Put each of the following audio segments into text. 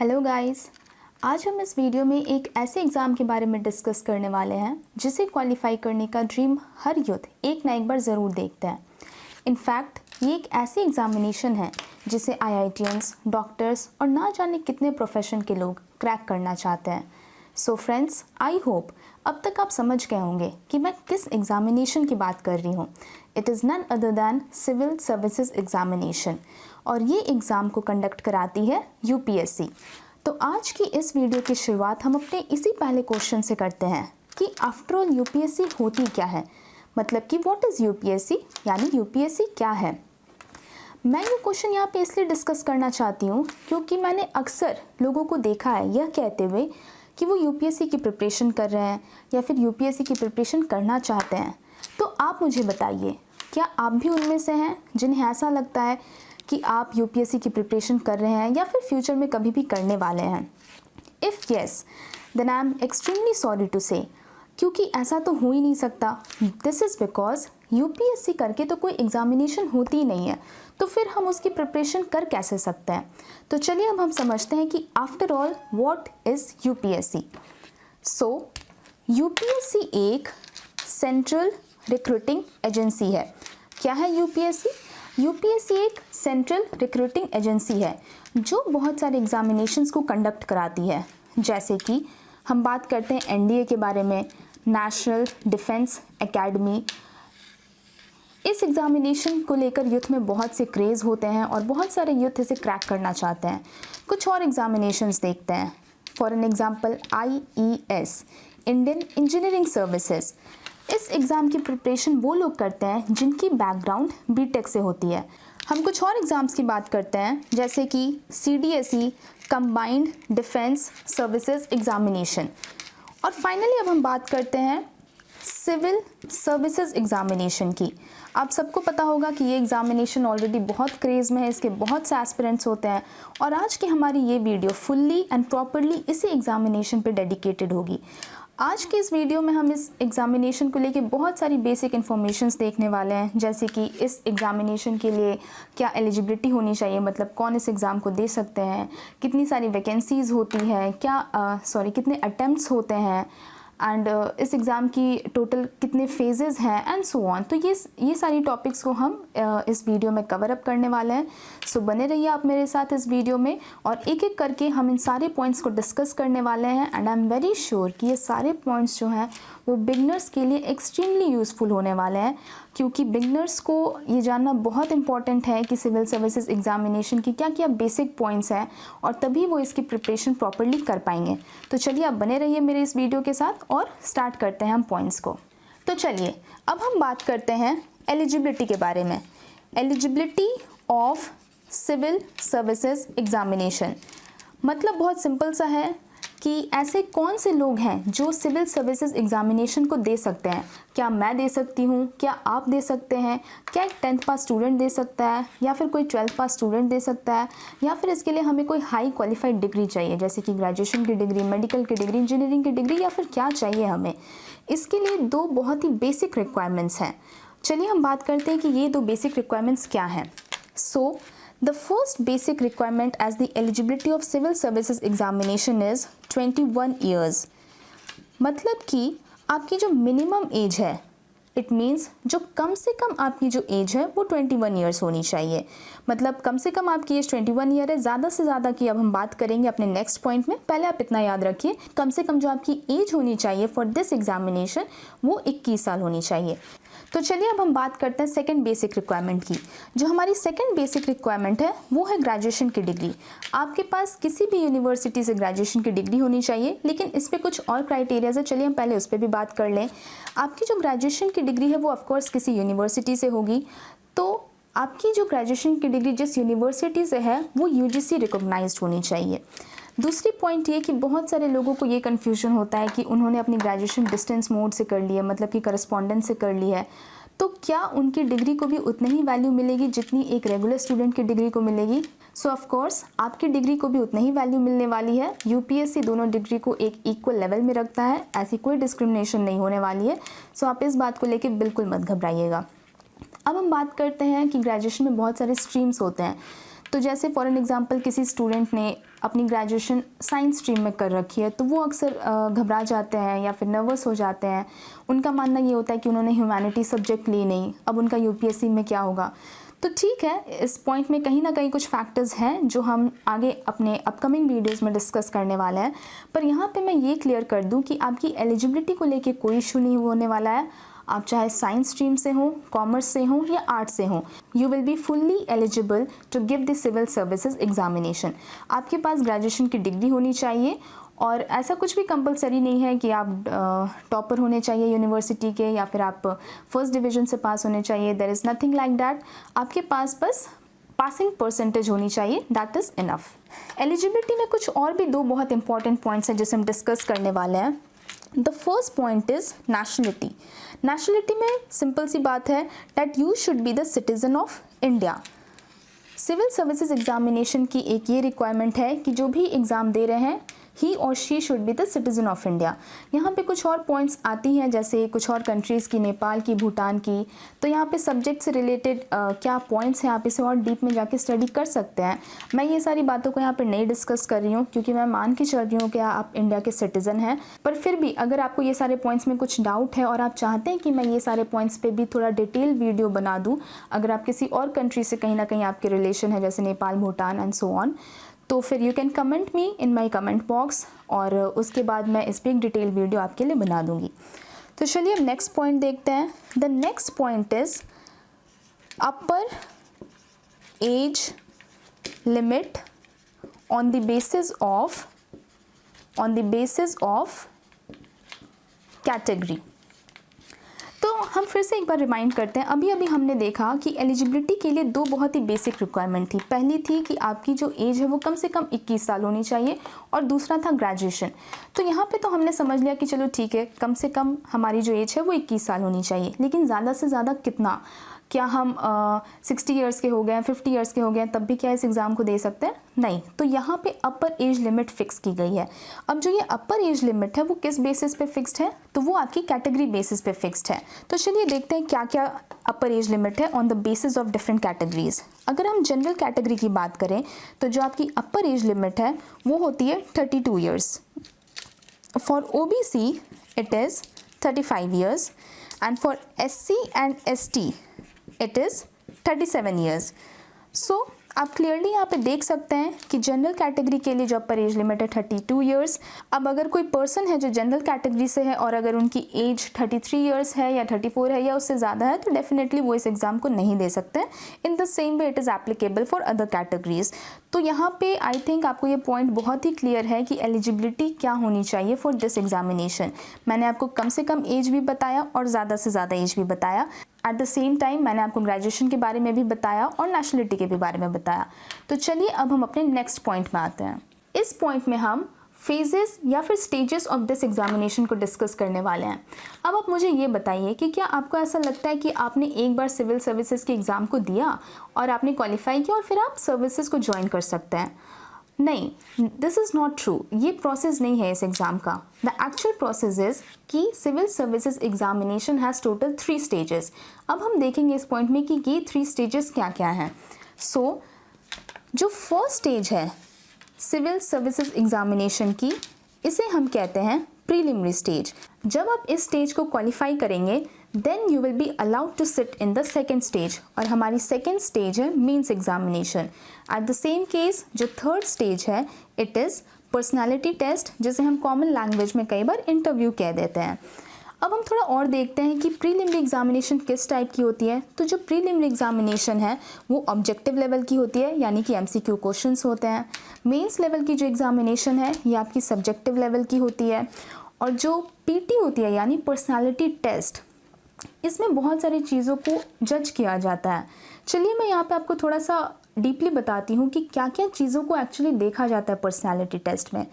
Hello guys, आज हम इस वीडियो में एक ऐसे एग्ज़ाम के बारे में डिस्कस करने वाले हैं जिसे क्वालिफाई करने का ड्रीम हर यूथ एक ना एक बार ज़रूर देखता है। इनफैक्ट ये एक ऐसी एग्ज़ामिनेशन है जिसे आईआईटियंस, डॉक्टर्स और ना जाने कितने प्रोफेशन के लोग क्रैक करना चाहते हैं। सो फ्रेंड्स, आई होप अब तक आप समझ गए होंगे कि मैं किस एग्ज़ामिनेशन की बात कर रही हूँ। It is none other than civil services examination और ये एग्ज़ाम को कंडक्ट कराती है यूपीएससी। तो आज की इस वीडियो की शुरुआत हम अपने इसी पहले क्वेश्चन से करते हैं कि आफ्टर ऑल यूपीएससी होती क्या है, मतलब कि व्हाट इज़ यूपीएससी, यानी यूपीएससी क्या है। मैं ये क्वेश्चन यहाँ पे इसलिए डिस्कस करना चाहती हूँ क्योंकि मैंने अक्सर लोगों को देखा है यह कहते हुए कि वो यूपीएससी की प्रिपरेशन कर रहे हैं या फिर यूपीएससी की प्रिपरेशन करना चाहते हैं। तो आप मुझे बताइए, क्या आप भी उनमें से हैं जिन्हें ऐसा लगता है कि आप यूपीएससी की प्रिपरेशन कर रहे हैं या फिर फ्यूचर में कभी भी करने वाले हैं? If yes, then I am extremely sorry to say, क्योंकि ऐसा तो हो ही नहीं सकता। दिस इज़ बिकॉज यूपीएससी करके तो कोई एग्ज़ामिनेशन होती ही नहीं है, तो फिर हम उसकी प्रिपरेशन कर कैसे सकते हैं। तो चलिए अब हम समझते हैं कि after all what is UPSC. So UPSC एक सेंट्रल रिक्रूटिंग एजेंसी है। क्या है यूपीएससी? यूपीएससी एक सेंट्रल रिक्रूटिंग एजेंसी है जो बहुत सारे एग्जामिनेशंस को कंडक्ट कराती है। जैसे कि हम बात करते हैं एनडीए के बारे में, नेशनल डिफेंस एकेडमी। इस एग्जामिनेशन को लेकर यूथ में बहुत से क्रेज़ होते हैं और बहुत सारे यूथ इसे क्रैक करना चाहते हैं। कुछ और एग्जामिनेशंस देखते हैं। For an example IES, Indian engineering services. इस एग्ज़ाम की प्रिपरेशन वो लोग करते हैं जिनकी बैकग्राउंड बीटेक से होती है। हम कुछ और एग्ज़ाम्स की बात करते हैं जैसे कि CDSE, combined defence services examination. और फाइनली अब हम बात करते हैं सिविल सर्विसेज एग्ज़ामिनेशन की। आप सबको पता होगा कि ये एग्ज़ामिनेशन ऑलरेडी बहुत क्रेज़ में है, इसके बहुत से एस्पिरेंट्स होते हैं और आज की हमारी ये वीडियो फुल्ली एंड प्रॉपरली इसी एग्ज़ामिनेशन पे डेडिकेटेड होगी। आज की इस वीडियो में हम इस एग्ज़ामिनेशन को लेके बहुत सारी बेसिक इन्फॉर्मेशंस देखने वाले हैं, जैसे कि इस एग्ज़ामिनेशन के लिए क्या एलिजिबिलिटी होनी चाहिए, मतलब कौन इस एग्ज़ाम को दे सकते हैं, कितनी सारी वैकेंसीज़ होती है, कितने अटैम्प्ट्स होते हैं, एंड इस एग्ज़ाम की टोटल कितने फेजेस हैं एंड सो ऑन। तो ये सारी टॉपिक्स को हम इस वीडियो में कवर अप करने वाले हैं। सो बने रहिए आप मेरे साथ इस वीडियो में और एक एक करके हम इन सारे पॉइंट्स को डिस्कस करने वाले हैं। And I am very sure कि ये सारे पॉइंट्स जो हैं वो बिगनर्स के लिए एक्सट्रीमली यूज़फुल होने वाले हैं, क्योंकि बिगनर्स को ये जानना बहुत इंपॉर्टेंट है कि सिविल सर्विसेज एग्ज़ामिनेशन की क्या क्या बेसिक पॉइंट्स हैं और तभी वो इसकी प्रिपरेशन प्रॉपरली कर पाएंगे। तो चलिए आप बने रहिए मेरे इस वीडियो के साथ और स्टार्ट करते हैं हम पॉइंट्स को। तो चलिए अब हम बात करते हैं एलिजिबिलिटी के बारे में। Eligibility of civil services examination मतलब बहुत सिंपल सा है कि ऐसे कौन से लोग हैं जो सिविल सर्विसेज एग्ज़ामिनेशन को दे सकते हैं। क्या मैं दे सकती हूँ, क्या आप दे सकते हैं, क्या एक 10th पास स्टूडेंट दे सकता है या फिर कोई 12th पास स्टूडेंट दे सकता है, या फिर इसके लिए हमें कोई हाई क्वालिफाइड डिग्री चाहिए जैसे कि ग्रेजुएशन की डिग्री, मेडिकल की डिग्री, इंजीनियरिंग की डिग्री, या फिर क्या चाहिए हमें। इसके लिए दो बहुत ही बेसिक रिक्वायरमेंट्स हैं। चलिए हम बात करते हैं कि ये दो बेसिक रिक्वायरमेंट्स क्या हैं। सो the first basic requirement as the eligibility of civil services examination is 21 years। मतलब कि आपकी जो मिनिमम एज है, इट मीन्स जो कम से कम आपकी जो एज है वो 21 ईयर्स होनी चाहिए। मतलब कम से कम आपकी एज 21 ईयर है। ज़्यादा से ज़्यादा की अब हम बात करेंगे अपने नेक्स्ट पॉइंट में। पहले आप इतना याद रखिए, कम से कम जो आपकी एज होनी चाहिए फॉर दिस एग्जामिनेशन वो 21 साल होनी चाहिए। तो चलिए अब हम बात करते हैं सेकंड बेसिक रिक्वायरमेंट की। जो हमारी सेकंड बेसिक रिक्वायरमेंट है वो है ग्रेजुएशन की डिग्री। आपके पास किसी भी यूनिवर्सिटी से ग्रेजुएशन की डिग्री होनी चाहिए, लेकिन इस पर कुछ और क्राइटेरियाज है। चलिए हम पहले उस पर भी बात कर लें। आपकी जो ग्रेजुएशन की डिग्री है वो ऑफकोर्स किसी यूनिवर्सिटी से होगी। तो आपकी जो ग्रेजुएशन की डिग्री जिस यूनिवर्सिटी से है वो यूजीसी रिकॉग्नाइज्ड होनी चाहिए। दूसरी पॉइंट ये कि बहुत सारे लोगों को ये कन्फ्यूजन होता है कि उन्होंने अपनी ग्रेजुएशन डिस्टेंस मोड से कर ली है, मतलब कि करस्पॉन्डेंस से कर ली है, तो क्या उनकी डिग्री को भी उतनी ही वैल्यू मिलेगी जितनी एक रेगुलर स्टूडेंट की डिग्री को मिलेगी? सो ऑफ कोर्स आपकी डिग्री को भी उतनी ही वैल्यू मिलने वाली है। यूपीएससी दोनों डिग्री को एक इक्वल लेवल में रखता है, ऐसी कोई डिस्क्रिमिनेशन नहीं होने वाली है। सो आप इस बात को लेकर बिल्कुल मत घबराइएगा। अब हम बात करते हैं कि ग्रेजुएशन में बहुत सारे स्ट्रीम्स होते हैं। तो जैसे फॉर एन एग्जांपल किसी स्टूडेंट ने अपनी ग्रेजुएशन साइंस स्ट्रीम में कर रखी है तो वो अक्सर घबरा जाते हैं या फिर नर्वस हो जाते हैं। उनका मानना ये होता है कि उन्होंने ह्यूमैनिटी सब्जेक्ट ली नहीं, अब उनका यूपीएससी में क्या होगा। तो ठीक है, इस पॉइंट में कहीं ना कहीं कुछ फैक्टर्स हैं जो हम आगे अपने अपकमिंग वीडियोस में डिस्कस करने वाले हैं। पर यहाँ पे मैं ये क्लियर कर दूँ कि आपकी एलिजिबिलिटी को लेके कोई इशू नहीं होने वाला है। आप चाहे साइंस स्ट्रीम से हो, कॉमर्स से हो या आर्ट से हो, you will be fully eligible to give the civil services examination. आपके पास ग्रेजुएशन की डिग्री होनी चाहिए और ऐसा कुछ भी कंपलसरी नहीं है कि आप टॉपर होने चाहिए यूनिवर्सिटी के या फिर आप फर्स्ट डिवीजन से पास होने चाहिए। There is nothing like that. आपके पास बस पासिंग परसेंटेज होनी चाहिए, दैट इज़ इनफ। एलिजिबिलिटी में कुछ और भी दो बहुत इंपॉर्टेंट पॉइंट्स हैं जिसे हम डिस्कस करने वाले हैं। The first point is nationality. Nationality में सिंपल सी बात है that you should be the citizen of India. Civil services examination की एक ये रिक्वायरमेंट है कि जो भी एग्ज़ाम दे रहे हैं ही और she should be the citizen of India. यहाँ पे कुछ और पॉइंट्स आती हैं जैसे कुछ और कंट्रीज़ की, नेपाल की, भूटान की। तो यहाँ पे सब्जेक्ट से रिलेटेड क्या पॉइंट्स हैं, आप इसे और डीप में जाके स्टडी कर सकते हैं। मैं ये सारी बातों को यहाँ पे नहीं डिस्कस कर रही हूँ क्योंकि मैं मान के चल रही हूँ कि आप इंडिया के सिटीज़न हैं। पर फिर भी अगर आपको ये सारे पॉइंट्स में कुछ डाउट है और आप चाहते हैं कि मैं ये सारे पॉइंट्स पर भी थोड़ा डिटेल वीडियो बना दूँ, अगर आप किसी और कंट्री से कहीं ना कहीं आपके रिलेशन है जैसे Nepal, Bhutan and so on, तो फिर you can comment me in my comment box और उसके बाद मैं इस पर एक डिटेल वीडियो आपके लिए बना दूंगी। तो चलिए अब नेक्स्ट पॉइंट देखते हैं। The next point is upper age limit on the basis of category. तो हम फिर से एक बार रिमाइंड करते हैं। अभी अभी हमने देखा कि एलिजिबिलिटी के लिए दो बहुत ही बेसिक रिक्वायरमेंट थी। पहली थी कि आपकी जो एज है वो कम से कम 21 साल होनी चाहिए और दूसरा था ग्रेजुएशन। तो यहाँ पे तो हमने समझ लिया कि चलो ठीक है, कम से कम हमारी जो एज है वो 21 साल होनी चाहिए, लेकिन ज़्यादा से ज़्यादा कितना? क्या हम 60 ईयर्स के हो गए हैं, 50 ईयर्स के हो गए हैं, तब भी क्या इस एग्ज़ाम को दे सकते हैं? नहीं। तो यहाँ पे अपर एज लिमिट फिक्स की गई है। अब जो ये अपर एज लिमिट है वो किस बेसिस पे फिक्स्ड है? तो वो आपकी कैटेगरी बेसिस पे फिक्स्ड है। तो चलिए देखते हैं क्या क्या अपर एज लिमिट है on the basis of different categories. अगर हम जनरल कैटेगरी की बात करें तो जो आपकी अपर एज लिमिट है वो होती है 32 years. For OBC it is 35 years and for SC and ST it is 37 years. So आप क्लियरली यहाँ पे देख सकते हैं कि जनरल कैटेगरी के लिए जो अपर एज लिमिट है 32 ईयर्स। अब अगर कोई पर्सन है जो जनरल कैटेगरी से है और अगर उनकी एज 33 ईयर्स है या 34 है या उससे ज़्यादा है तो डेफिनेटली वो इस एग्ज़ाम को नहीं दे सकते। In the same way it is applicable for other categories. तो यहाँ पे आई थिंक आपको ये पॉइंट बहुत ही क्लियर है कि एलिजिबिलिटी क्या होनी चाहिए फॉर दिस एग्जामिनेशन। मैंने आपको कम से कम एज भी बताया और ज़्यादा से ज़्यादा एज भी बताया। एट द सेम टाइम मैंने आपको ग्रेजुएशन के बारे में भी बताया और नेशनलिटी के भी बारे में बताया। तो चलिए अब हम अपने नेक्स्ट पॉइंट में आते हैं। इस पॉइंट में हम फेजेस या फिर स्टेजेस ऑफ दिस एग्जामिनेशन को डिस्कस करने वाले हैं। अब आप मुझे ये बताइए कि क्या आपको ऐसा लगता है कि आपने एक बार सिविल सर्विसेज के एग्ज़ाम को दिया और आपने क्वालिफाई किया और फिर आप सर्विसेज को ज्वाइन कर सकते हैं? नहीं, दिस इज़ नॉट ट्रू। ये प्रोसेस नहीं है इस एग्ज़ाम का। द एक्चुअल प्रोसेस इज़ कि civil services examination has total 3 stages. अब हम देखेंगे इस पॉइंट में कि ये 3 स्टेजेस क्या क्या हैं। सो जो फर्स्ट स्टेज है सिविल सर्विसेज एग्जामिनेशन की, इसे हम कहते हैं प्रीलिमिनरी स्टेज। जब आप इस स्टेज को क्वालिफाई करेंगे then you will be allowed to sit in the second stage, और हमारी सेकेंड स्टेज है mains examination. At the same case जो थर्ड स्टेज है इट इज़ पर्सनालिटी टेस्ट, जिसे हम कॉमन लैंग्वेज में कई बार इंटरव्यू कह देते हैं। अब हम थोड़ा और देखते हैं कि प्रीलिमिनरी एग्जामिनेशन किस टाइप की होती है। तो जो प्रीलिमिनरी एग्जामिनेशन है वो ऑब्जेक्टिव लेवल की होती है, यानी कि MCQ क्वेश्चंस होते हैं। मेंस लेवल की जो एग्जामिनेशन है ये आपकी सब्जेक्टिव लेवल की होती है। और जो PT होती है यानी पर्सनालिटी टेस्ट, इसमें बहुत सारी चीज़ों को जज किया जाता है। चलिए मैं यहाँ पे आपको थोड़ा सा डीपली बताती हूँ कि क्या क्या चीज़ों को एक्चुअली देखा जाता है पर्सनालिटी टेस्ट में।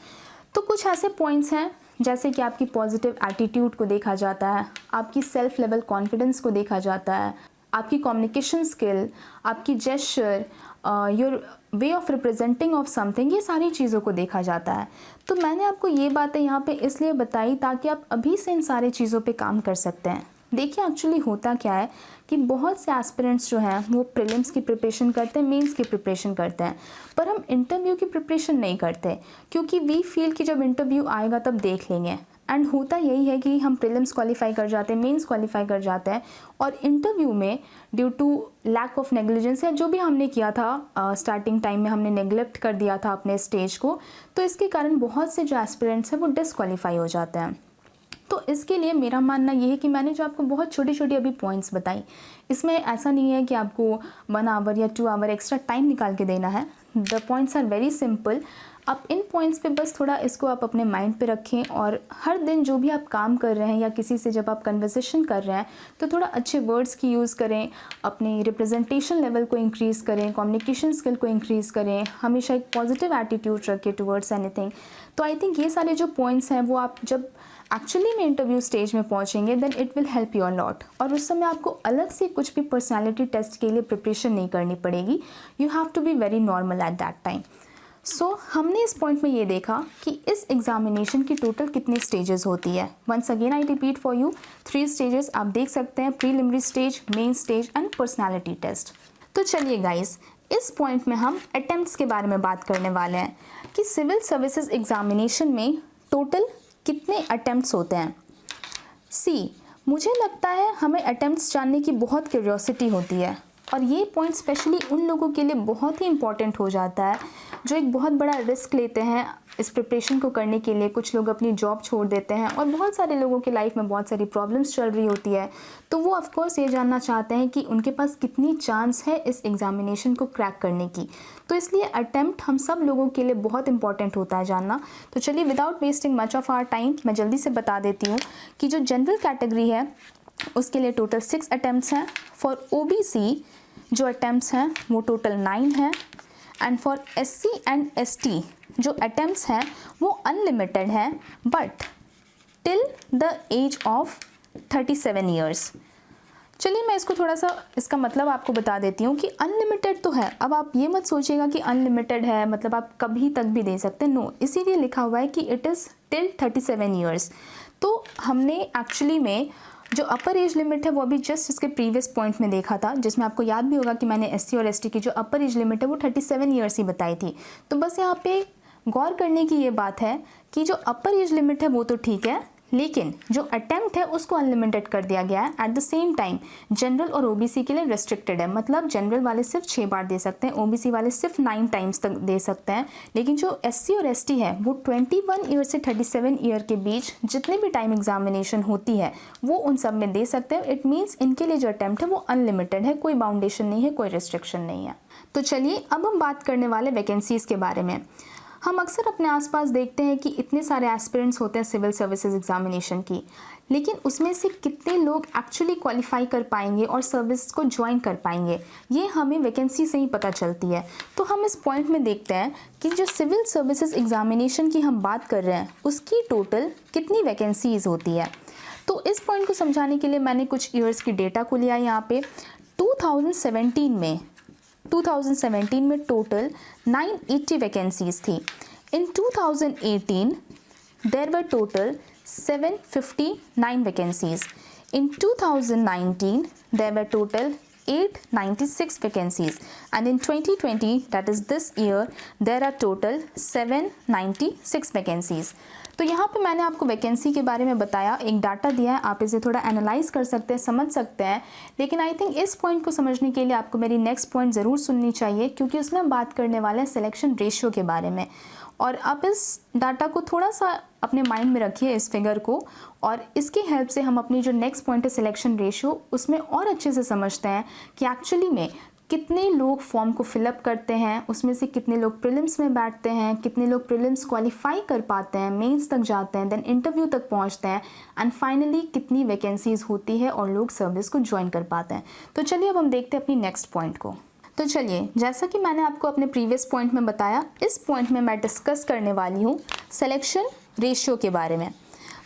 तो कुछ ऐसे पॉइंट्स हैं जैसे कि आपकी पॉजिटिव एटीट्यूड को देखा जाता है, आपकी सेल्फ लेवल कॉन्फिडेंस को देखा जाता है, आपकी कम्युनिकेशन स्किल, आपकी gesture, your way of representing of something, ये सारी चीज़ों को देखा जाता है। तो मैंने आपको ये बातें यहाँ पे इसलिए बताई ताकि आप अभी से इन सारी चीज़ों पे काम कर सकते हैं। देखिए एक्चुअली होता क्या है कि बहुत से एस्पिरेंट्स जो हैं वो प्रीलिम्स की प्रिपरेशन करते हैं, मेंस की प्रिपरेशन करते हैं, पर हम इंटरव्यू की प्रिपरेशन नहीं करते क्योंकि वी फील कि जब इंटरव्यू आएगा तब देख लेंगे। एंड होता यही है कि हम प्रीलिम्स क्वालिफाई कर जाते हैं, मेंस क्वालिफाई कर जाते हैं और इंटरव्यू में due to lack of negligence या जो भी हमने किया था स्टार्टिंग टाइम में हमने नेग्लेक्ट कर दिया था अपने स्टेज को, तो इसके कारण बहुत से जो एस्पिरेंट्स हैं वो डिसक्वालीफाई हो जाते हैं। तो इसके लिए मेरा मानना ये है कि मैंने जो आपको बहुत छोटी छोटी अभी पॉइंट्स बताई, इसमें ऐसा नहीं है कि आपको 1 आवर या 2 आवर एक्स्ट्रा टाइम निकाल के देना है। The points are very simple. आप इन पॉइंट्स पे बस थोड़ा इसको आप अपने माइंड पे रखें और हर दिन जो भी आप काम कर रहे हैं या किसी से जब आप कन्वर्सेशन कर रहे हैं तो थोड़ा अच्छे वर्ड्स की यूज़ करें, अपनी रिप्रेजेंटेशन लेवल को इंक्रीज़ करें, कम्युनिकेशन स्किल को इंक्रीज़ करें, हमेशा एक पॉजिटिव एटीट्यूड रखें टुवर्ड्स एनीथिंग। तो आई थिंक ये सारे जो पॉइंट्स हैं वो आप जब एक्चुअली में इंटरव्यू स्टेज में पहुंचेंगे then it will help you a lot. और उस समय आपको अलग से कुछ भी पर्सनालिटी टेस्ट के लिए प्रिपरेशन नहीं करनी पड़ेगी। You have to be very normal at that time. So हमने इस पॉइंट में ये देखा कि इस एग्जामिनेशन की टोटल कितने स्टेजेस होती है। Once again I repeat for you 3 stages आप देख सकते हैं, preliminary stage, main stage and personality test. तो चलिए गाइस, इस पॉइंट में हम अटेम्प्ट्स के बारे में बात करने वाले हैं कि सिविल सर्विसेज एग्जामिनेशन में टोटल कितने अटेम्प्ट्स होते हैं। सी, मुझे लगता है हमें अटेम्प्ट्स जानने की बहुत क्यूरियोसिटी होती है और ये पॉइंट स्पेशली उन लोगों के लिए बहुत ही इंपॉर्टेंट हो जाता है जो एक बहुत बड़ा रिस्क लेते हैं इस प्रिपरेशन को करने के लिए। कुछ लोग अपनी जॉब छोड़ देते हैं और बहुत सारे लोगों की लाइफ में बहुत सारी प्रॉब्लम्स चल रही होती है, तो वो ऑफ कोर्स ये जानना चाहते हैं कि उनके पास कितनी चांस है इस एग्जामिनेशन को क्रैक करने की। तो इसलिए अटेम्प्ट हम सब लोगों के लिए बहुत इंपॉर्टेंट होता है जानना। तो चलिए without wasting much of our time मैं जल्दी से बता देती हूँ कि जो जनरल कैटेगरी है उसके लिए टोटल 6 अटेम्प्ट्स हैं। फॉर OBC जो अटेम्प्ट्स हैं वो टोटल 9 हैं and for SC and ST जो अटेम्प्ट्स हैं वो अनलिमिटेड हैं but till the age of 37 years. चलिए मैं इसको थोड़ा सा इसका मतलब आपको बता देती हूँ कि अनलिमिटेड तो है। अब आप ये मत सोचिएगा कि अनलिमिटेड है मतलब आप कभी तक भी दे सकते हैं, नो, इसीलिए लिखा हुआ है कि इट इज़ टिल 37 ईयर्स। तो हमने एक्चुअली में जो अपर एज लिमिट है वो अभी जस्ट इसके प्रीवियस पॉइंट में देखा था, जिसमें आपको याद भी होगा कि मैंने SC और ST की जो अपर एज लिमिट है वो 37 ईयर्स ही बताई थी। तो बस यहाँ पे गौर करने की ये बात है कि जो अपर एज लिमिट है वो तो ठीक है, लेकिन जो अटेम्प्ट है उसको अनलिमिटेड कर दिया गया है। Eight the same time general और OBC के लिए रेस्ट्रिक्टेड है, मतलब जनरल वाले सिर्फ 6 बार दे सकते हैं, OBC वाले सिर्फ 9 टाइम्स तक दे सकते हैं। लेकिन जो SC और ST है वो 21 ईयर से 37 ईयर के बीच जितने भी टाइम एग्जामिनेशन होती है वो उन सब में दे सकते हैं। इट मीन्स इनके लिए जो अटेम्प्ट है वो अनलिमिटेड है, कोई बाउंडेशन नहीं है, कोई रिस्ट्रिक्शन नहीं है। तो चलिए अब हम बात करने वाले वैकेंसीज़ के बारे में। हम अक्सर अपने आसपास देखते हैं कि इतने सारे एस्पिरेंट्स होते हैं सिविल सर्विसेज एग्जामिनेशन की, लेकिन उसमें से कितने लोग एक्चुअली क्वालिफाई कर पाएंगे और सर्विस को ज्वाइन कर पाएंगे ये हमें वैकेंसी से ही पता चलती है। तो हम इस पॉइंट में देखते हैं कि जो सिविल सर्विसेज एग्जामिनेशन की हम बात कर रहे हैं उसकी टोटल कितनी वैकेंसीज होती है। तो इस पॉइंट को समझाने के लिए मैंने कुछ ईयर्स की डेटा को लिया यहाँ पे। 2017 में टोटल 980 वैकेंसीज थी। In 2018 there were total 759 vacancies. In 2019 there were total 896 vacancies and in 2020 that is this year there are total 796 vacancies। तो यहाँ पे मैंने आपको वैकेंसी के बारे में बताया, एक डाटा दिया है, आप इसे थोड़ा एनालाइज कर सकते हैं, समझ सकते हैं। लेकिन आई थिंक इस पॉइंट को समझने के लिए आपको मेरी नेक्स्ट पॉइंट ज़रूर सुननी चाहिए क्योंकि उसमें हम बात करने वाले हैं सिलेक्शन रेशियो के बारे में। और आप इस डाटा को थोड़ा सा अपने माइंड में रखिए, इस फिगर को, और इसकी हेल्प से हम अपनी जो नेक्स्ट पॉइंट है सिलेक्शन रेशियो उसमें और अच्छे से समझते हैं कि एक्चुअली में कितने लोग फॉर्म को फिलअप करते हैं, उसमें से कितने लोग प्रीलिम्स में बैठते हैं, कितने लोग प्रीलिम्स क्वालिफाई कर पाते हैं, मेंस तक जाते हैं, देन इंटरव्यू तक पहुंचते हैं, एंड फाइनली कितनी वैकेंसीज होती है और लोग सर्विस को ज्वाइन कर पाते हैं। तो चलिए अब हम देखते हैं अपनी नेक्स्ट पॉइंट को। तो चलिए, जैसा कि मैंने आपको अपने प्रीवियस पॉइंट में बताया, इस पॉइंट में मैं डिस्कस करने वाली हूँ सिलेक्शन रेशियो के बारे में।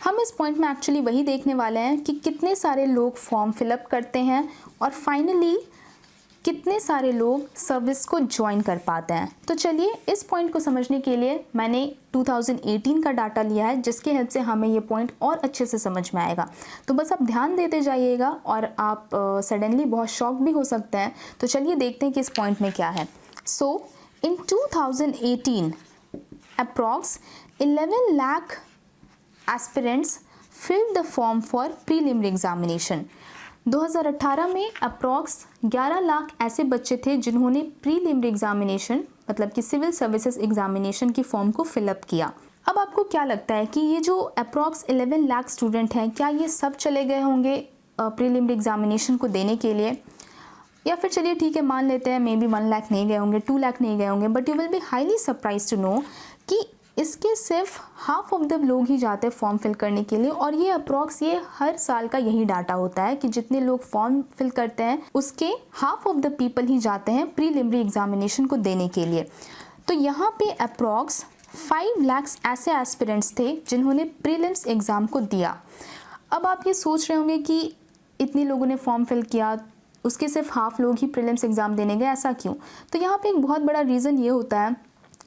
हम इस पॉइंट में एक्चुअली वही देखने वाले हैं कि कितने सारे लोग फॉर्म फिलअप करते हैं और फाइनली कितने सारे लोग सर्विस को ज्वाइन कर पाते हैं। तो चलिए इस पॉइंट को समझने के लिए मैंने 2018 का डाटा लिया है, जिसकी हेल्प से हमें ये पॉइंट और अच्छे से समझ में आएगा। तो बस आप ध्यान देते जाइएगा और आप सडनली बहुत शॉक भी हो सकते हैं। तो चलिए देखते हैं कि इस पॉइंट में क्या है। सो इन 2018 approx 11 lakh aspirants filled the form for preliminary examination. 2018 में अप्रॉक्स 11 लाख ऐसे बच्चे थे जिन्होंने प्रीलिमिनरी एग्जामिनेशन मतलब कि सिविल सर्विसेज एग्जामिनेशन की फॉर्म को फिलअप किया। अब आपको क्या लगता है कि ये जो अप्रॉक्स 11 लाख स्टूडेंट हैं, क्या ये सब चले गए होंगे प्रीलिमिनरी एग्जामिनेशन को देने के लिए? या फिर चलिए ठीक है, मान लेते हैं मे बी 1 लाख नहीं गए होंगे, 2 लाख नहीं गए होंगे, but you will be highly surprise to know कि इसके सिर्फ हाफ ऑफ द लोग ही जाते हैं फॉर्म फिल करने के लिए। और ये अप्रॉक्स ये हर साल का यही डाटा होता है कि जितने लोग फॉर्म फिल करते हैं उसके हाफ ऑफ द पीपल ही जाते हैं प्रीलिमिनरी एग्जामिनेशन को देने के लिए। तो यहाँ पे अप्रॉक्स 5 लाख ऐसे एस्पिरेंट्स थे जिन्होंने प्रीलिम्स एग्ज़ाम को दिया। अब आप ये सोच रहे होंगे कि इतने लोगों ने फॉर्म फिल किया, उसके सिर्फ हाफ लोग ही प्रीलिम्स एग्ज़ाम देने गए, ऐसा क्यों? तो यहाँ पे एक बहुत बड़ा रीज़न ये होता है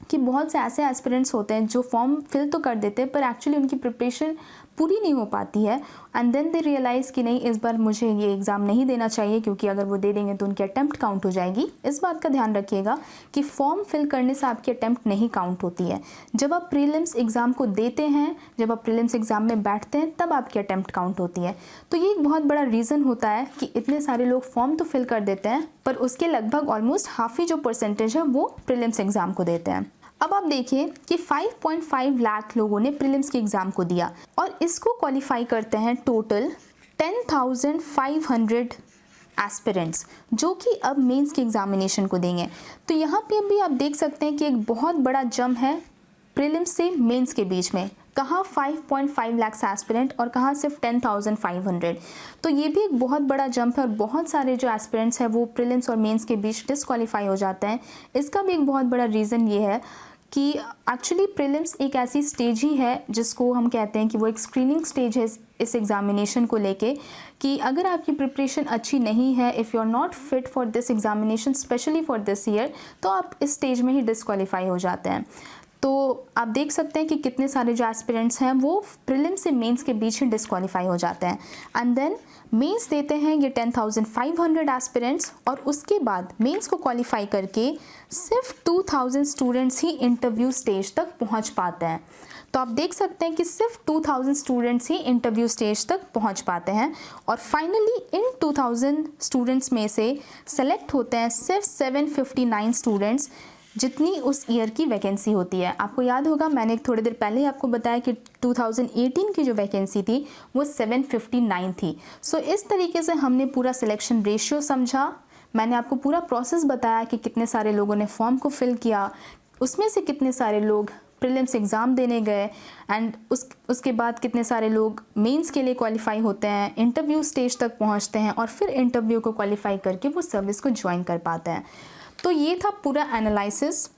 कि बहुत से ऐसे एस्पिरेंट्स होते हैं जो फॉर्म फिल तो कर देते हैं पर एक्चुअली उनकी प्रिपरेशन पूरी नहीं हो पाती है, एंड देन दे रियलाइज़ कि नहीं, इस बार मुझे ये एग्ज़ाम नहीं देना चाहिए क्योंकि अगर वो दे देंगे तो उनकी अटैम्प्ट काउंट हो जाएगी। इस बात का ध्यान रखिएगा कि फॉर्म फिल करने से आपकी अटैम्प्ट नहीं काउंट होती है। जब आप प्रीलिम्स एग्ज़ाम को देते हैं, जब आप प्रीलिम्स एग्ज़ाम में बैठते हैं, तब आपकी अटैम्प्ट काउंट होती है। तो ये एक बहुत बड़ा रीज़न होता है कि इतने सारे लोग फॉर्म तो फिल कर देते हैं पर उसके लगभग ऑलमोस्ट हाफ ही जो परसेंटेज है वो प्रीलिम्स एग्ज़ाम को देते हैं। अब आप देखिए कि 5.5 लाख लोगों ने प्रीलिम्स के एग्ज़ाम को दिया और इसको क्वालिफाई करते हैं टोटल 10,500 एस्पिरेंट्स जो कि अब मेंस के एग्जामिनेशन को देंगे। तो यहाँ पे भी आप देख सकते हैं कि एक बहुत बड़ा जंप है प्रीलिम्स से मेंस के बीच में। कहाँ 5.5 लाख एस्पिरेंट और कहाँ सिर्फ 10,500। तो ये भी एक बहुत बड़ा जंप है और बहुत सारे जो एस्पिरेंट्स हैं वो प्रीलिम्स और मेंस के बीच डिस्क्वालीफाई हो जाते हैं। इसका भी एक बहुत बड़ा रीज़न ये है कि एक्चुअली प्रीलिम्स एक ऐसी स्टेज ही है जिसको हम कहते हैं कि वो एक स्क्रीनिंग स्टेज है इस एग्जामिनेशन को लेके, कि अगर आपकी प्रिपरेशन अच्छी नहीं है, if you are not fit for this examination specially for this year, तो आप इस स्टेज में ही डिस्क्वालीफाई हो जाते हैं। तो आप देख सकते हैं कि कितने सारे जो एस्पिरेंट्स हैं वो प्रीलिम्स से मेंस के बीच ही डिस्क्वालीफाई हो जाते हैं। एंड देन मेंस देते हैं ये 10,500 एस्पिरेंट्स और उसके बाद मेंस को क्वालिफाई करके सिर्फ 2,000 स्टूडेंट्स ही इंटरव्यू स्टेज तक पहुंच पाते हैं। तो आप देख सकते हैं कि सिर्फ 2,000 स्टूडेंट्स ही इंटरव्यू स्टेज तक पहुंच पाते हैं और फाइनली इन 2,000 स्टूडेंट्स में से सेलेक्ट होते हैं सिर्फ 759 स्टूडेंट्स, जितनी उस ईयर की वैकेंसी होती है। आपको याद होगा मैंने थोड़ी देर पहले ही आपको बताया कि 2018 की जो वैकेंसी थी वो 759 थी। सो इस तरीके से हमने पूरा सिलेक्शन रेशियो समझा। मैंने आपको पूरा प्रोसेस बताया कि कितने सारे लोगों ने फॉर्म को फिल किया, उसमें से कितने सारे लोग प्रीलिम्स एग्ज़ाम देने गए एंड उसके बाद कितने सारे लोग मेंस के लिए क्वालिफाई होते हैं, इंटरव्यू स्टेज तक पहुंचते हैं और फिर इंटरव्यू को क्वालिफाई करके वो सर्विस को ज्वाइन कर पाते हैं। तो ये था पूरा एनालिसिस।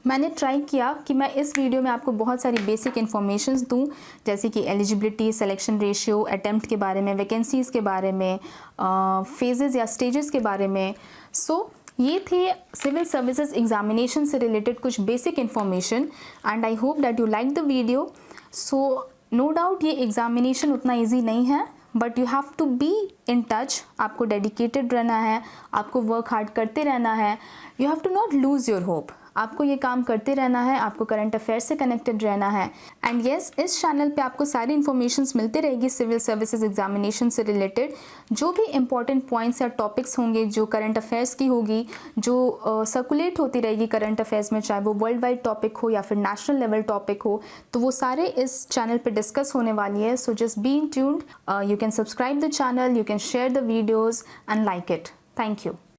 मैंने ट्राई किया कि मैं इस वीडियो में आपको बहुत सारी बेसिक इन्फॉर्मेशंस दूं, जैसे कि एलिजिबिलिटी, सिलेक्शन रेशियो, अटेम्प्ट के बारे में, वैकेंसीज़ के बारे में, फेजेस या स्टेजेस के बारे में। सो ये थे सिविल सर्विसेज एग्जामिनेशन से रिलेटेड कुछ basic information and I hope that you like the video. So no doubt ये एग्जामिनेशन उतना ईजी नहीं है, but you have to be in touch. आपको डेडिकेटेड रहना है, आपको वर्क हार्ड करते रहना है, you have to not lose your hope. आपको ये काम करते रहना है, आपको करंट अफेयर से कनेक्टेड रहना है। एंड येस, इस चैनल पे आपको सारी इन्फॉर्मेशंस मिलती रहेगी सिविल सर्विसेज एग्जामिनेशन से रिलेटेड। जो भी इंपॉर्टेंट पॉइंट्स या टॉपिक्स होंगे, जो करंट अफेयर्स की होगी, जो सर्कुलेट होती रहेगी करंट अफेयर्स में, चाहे वो वर्ल्ड वाइड टॉपिक हो या फिर नेशनल लेवल टॉपिक हो, तो वो सारे इस चैनल पे डिस्कस होने वाली है। So just be in tuned, you can subscribe the channel, you can share the videos and like it. Thank you.